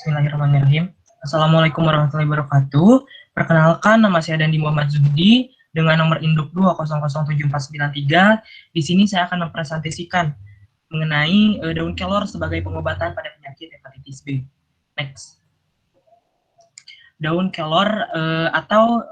Bismillahirrahmanirrahim. Assalamualaikum warahmatullahi wabarakatuh. Perkenalkan, nama saya Dandi Muhammad Zuhdi dengan nomor induk 2007493. Di sini saya akan mempresentasikan mengenai daun kelor sebagai pengobatan pada penyakit hepatitis B. Next. Daun kelor atau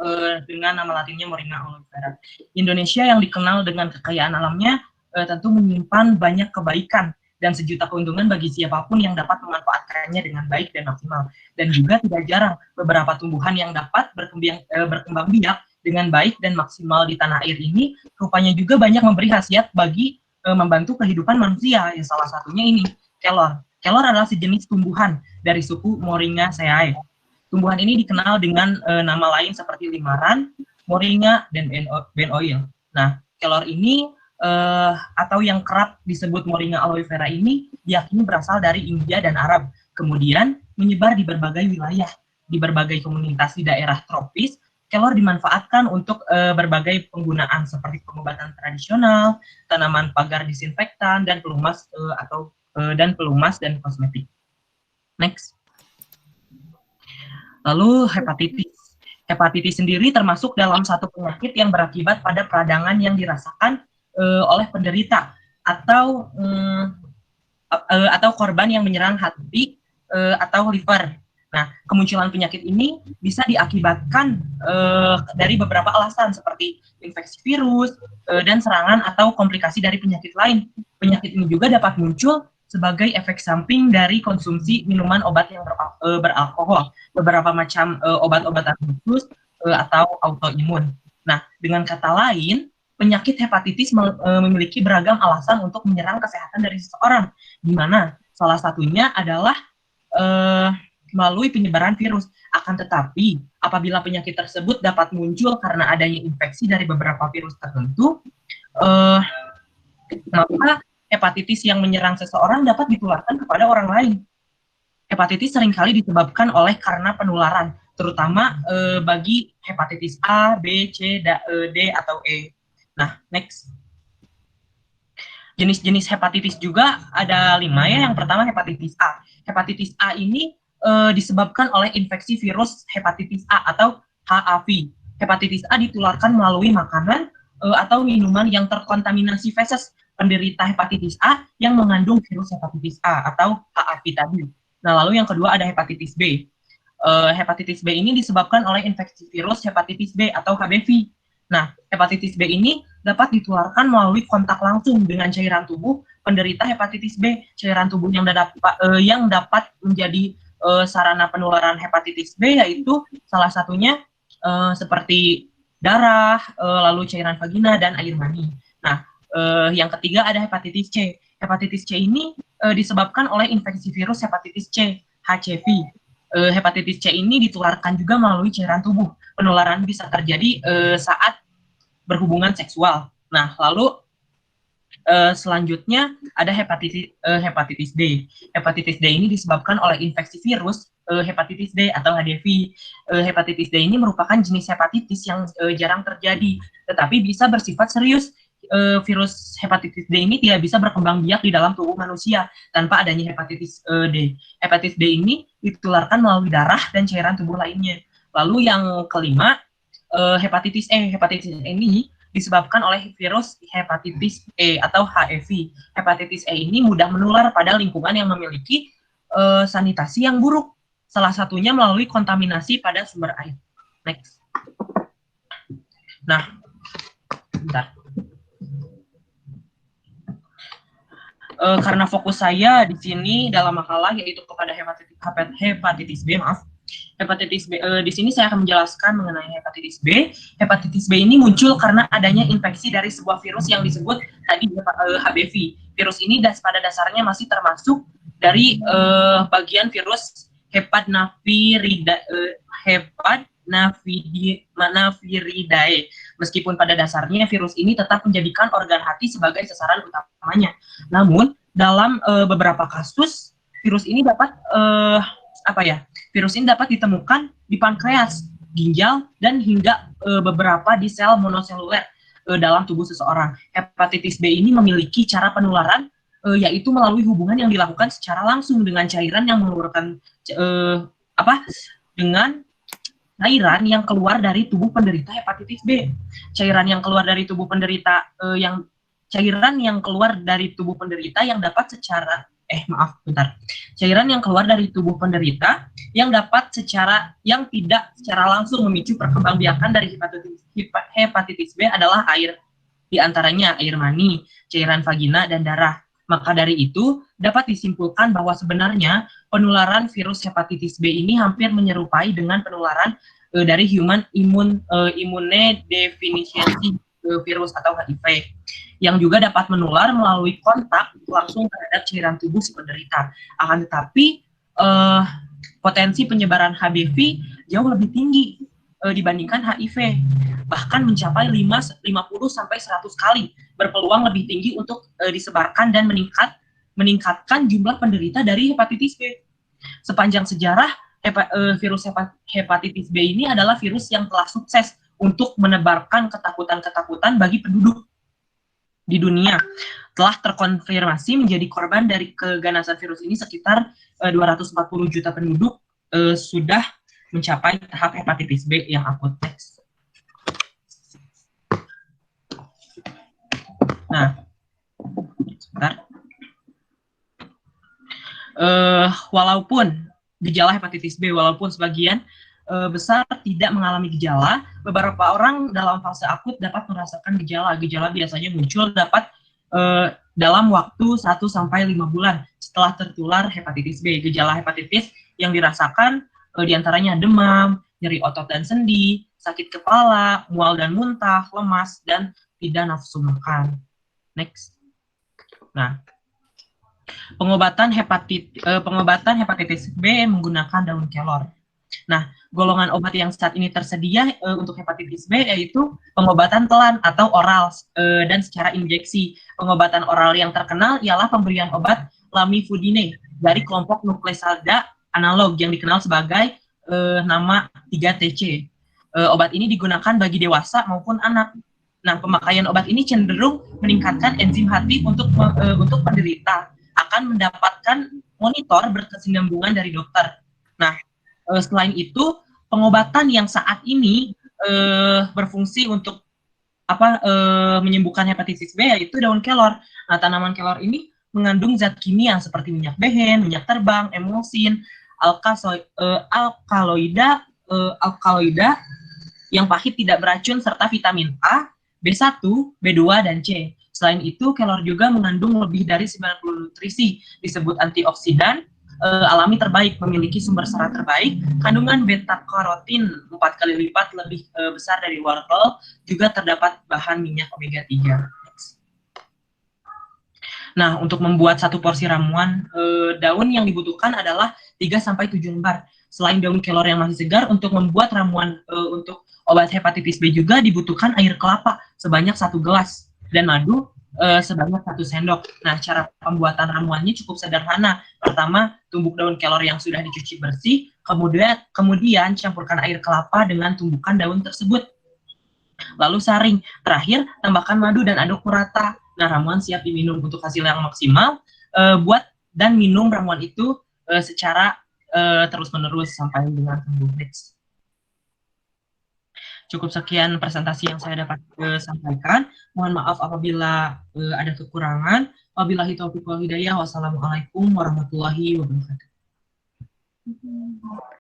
dengan nama latinnya Moringa oleifera. Indonesia yang dikenal dengan kekayaan alamnya tentu menyimpan banyak kebaikan dan sejuta keuntungan bagi siapapun yang dapat memanfaatkannya dengan baik dan maksimal. Dan juga tidak jarang beberapa tumbuhan yang dapat berkembang biak dengan baik dan maksimal di tanah air ini rupanya juga banyak memberi khasiat bagi membantu kehidupan manusia. Yang salah satunya ini, kelor. Kelor adalah sejenis tumbuhan dari suku Moringaceae. Tumbuhan ini dikenal dengan nama lain seperti limaran, moringa, dan benoil. Nah, kelor ini atau yang kerap disebut Moringa oleifera ini diyakini berasal dari India dan Arab, kemudian menyebar di berbagai wilayah, di berbagai komunitas di daerah tropis. Kelor dimanfaatkan untuk berbagai penggunaan seperti pengobatan tradisional, tanaman pagar disinfektan, dan pelumas dan kosmetik. Next. Lalu hepatitis. Hepatitis sendiri termasuk dalam satu penyakit yang berakibat pada peradangan yang dirasakan oleh penderita atau korban yang menyerang hati atau liver. Nah, kemunculan penyakit ini bisa diakibatkan dari beberapa alasan seperti infeksi virus dan serangan atau komplikasi dari penyakit lain. Penyakit ini juga dapat muncul sebagai efek samping dari konsumsi minuman obat yang beralkohol, beberapa macam obat-obatan khusus atau autoimun. Nah, dengan kata lain, penyakit hepatitis memiliki beragam alasan untuk menyerang kesehatan dari seseorang, di mana salah satunya adalah melalui penyebaran virus. Akan tetapi, apabila penyakit tersebut dapat muncul karena adanya infeksi dari beberapa virus tertentu, maka hepatitis yang menyerang seseorang dapat ditularkan kepada orang lain. Hepatitis seringkali disebabkan karena penularan, terutama bagi hepatitis A, B, C, D, atau E. Nah, next. Jenis-jenis hepatitis juga ada 5 ya. Yang pertama hepatitis A. Hepatitis A ini disebabkan oleh infeksi virus hepatitis A atau HAV. Hepatitis A ditularkan melalui makanan atau minuman yang terkontaminasi feses penderita hepatitis A yang mengandung virus hepatitis A atau HAV tadi. Nah, lalu yang kedua ada hepatitis B. Hepatitis B ini disebabkan oleh infeksi virus hepatitis B atau HBV. Nah, hepatitis B ini dapat ditularkan melalui kontak langsung dengan cairan tubuh penderita hepatitis B. Cairan tubuh yang dapat menjadi sarana penularan hepatitis B yaitu salah satunya seperti darah, lalu cairan vagina, dan air mani. Nah, yang ketiga ada hepatitis C. Hepatitis C ini disebabkan oleh infeksi virus hepatitis C, HCV. Hepatitis C ini ditularkan juga melalui cairan tubuh. Penularan bisa terjadi saat berhubungan seksual. Nah, lalu selanjutnya ada hepatitis D. Hepatitis D ini disebabkan oleh infeksi virus hepatitis D atau HDV. Hepatitis D ini merupakan jenis hepatitis yang jarang terjadi, tetapi bisa bersifat serius. Virus hepatitis D ini tidak bisa berkembang biak di dalam tubuh manusia tanpa adanya hepatitis D. Hepatitis D ini ditularkan melalui darah dan cairan tubuh lainnya. Lalu yang kelima, hepatitis E. Hepatitis E ini disebabkan oleh virus hepatitis E atau HEV. Hepatitis E ini mudah menular pada lingkungan yang memiliki sanitasi yang buruk. Salah satunya melalui kontaminasi pada sumber air. Next. Nah, bentar. Karena fokus saya di sini dalam makalah yaitu kepada hepatitis B, maaf. Hepatitis B, di sini saya akan menjelaskan mengenai hepatitis B. Hepatitis B ini muncul karena adanya infeksi dari sebuah virus yang disebut tadi HBV. Virus ini pada dasarnya masih termasuk dari bagian virus Hepatnaviridae. Meskipun pada dasarnya virus ini tetap menjadikan organ hati sebagai sasaran utamanya. Namun dalam beberapa kasus virus ini dapat ditemukan di pankreas, ginjal, dan hingga beberapa di sel monoseluler dalam tubuh seseorang. Hepatitis B ini memiliki cara penularan yaitu melalui hubungan yang dilakukan secara langsung dengan cairan yang mengeluarkan dengan cairan yang keluar dari tubuh penderita hepatitis B. Cairan yang keluar dari tubuh penderita cairan yang keluar dari tubuh penderita yang dapat secara cairan yang keluar dari tubuh penderita yang tidak secara langsung memicu perkembangbiakan dari hepatitis B adalah air, diantaranya air mani, cairan vagina, dan darah. Maka dari itu, dapat disimpulkan bahwa sebenarnya penularan virus hepatitis B ini hampir menyerupai dengan penularan dari human immunodeficiency virus atau HIV, yang juga dapat menular melalui kontak langsung terhadap cairan tubuh si penderita. Akan tetapi, potensi penyebaran HBV jauh lebih tinggi dibandingkan HIV, bahkan mencapai 50-100 kali berpeluang lebih tinggi untuk disebarkan dan meningkatkan jumlah penderita dari hepatitis B. Sepanjang sejarah, virus hepatitis B ini adalah virus yang telah sukses untuk menebarkan ketakutan-ketakutan bagi penduduk di dunia. Telah terkonfirmasi menjadi korban dari keganasan virus ini sekitar 240 juta penduduk sudah mencapai tahap hepatitis B yang akut. Nah, sebentar. Walaupun gejala hepatitis B, walaupun sebagian besar tidak mengalami gejala, beberapa orang dalam fase akut dapat merasakan gejala. Gejala biasanya muncul dalam waktu 1-5 bulan setelah tertular hepatitis B. Gejala hepatitis yang dirasakan diantaranya demam, nyeri otot dan sendi, sakit kepala, mual dan muntah, lemas, dan tidak nafsu makan. Next. Nah, pengobatan hepatitis B menggunakan daun kelor. Nah, golongan obat yang saat ini tersedia untuk hepatitis B yaitu pengobatan telan atau oral dan secara injeksi. Pengobatan oral yang terkenal ialah pemberian obat lamivudine dari kelompok nukleosida analog yang dikenal sebagai nama 3-TC. Obat ini digunakan bagi dewasa maupun anak. Nah, pemakaian obat ini cenderung meningkatkan enzim hati untuk penderita akan mendapatkan monitor berkesinambungan dari dokter. Nah, selain itu, pengobatan yang saat ini berfungsi untuk menyembuhkan hepatitis B yaitu daun kelor. Nah, tanaman kelor ini mengandung zat kimia seperti minyak behen, minyak terbang, emulsin, alkaloida yang pahit tidak beracun serta vitamin A, B1, B2, dan C. Selain itu, kelor juga mengandung lebih dari 90 nutrisi, disebut antioksidan alami terbaik, memiliki sumber serat terbaik, kandungan beta-karotin 4 kali lipat lebih besar dari wortel, juga terdapat bahan minyak omega 3. Nah, untuk membuat satu porsi ramuan, daun yang dibutuhkan adalah 3-7 lembar. Selain daun kelor yang masih segar, untuk membuat ramuan untuk obat hepatitis B juga dibutuhkan air kelapa sebanyak 1 gelas dan madu sebanyak 1 sendok. Nah, cara pembuatan ramuannya cukup sederhana. Pertama, tumbuk daun kelor yang sudah dicuci bersih, kemudian campurkan air kelapa dengan tumbukan daun tersebut. Lalu saring. Terakhir, tambahkan madu dan aduk merata. Nah, ramuan siap diminum. Untuk hasil yang maksimal, buat dan minum ramuan itu secara terus-menerus sampai dengan sembuh. Cukup sekian presentasi yang saya dapat sampaikan. Mohon maaf apabila ada kekurangan. Wabillahi taufiq wal hidayah. Wassalamualaikum warahmatullahi wabarakatuh.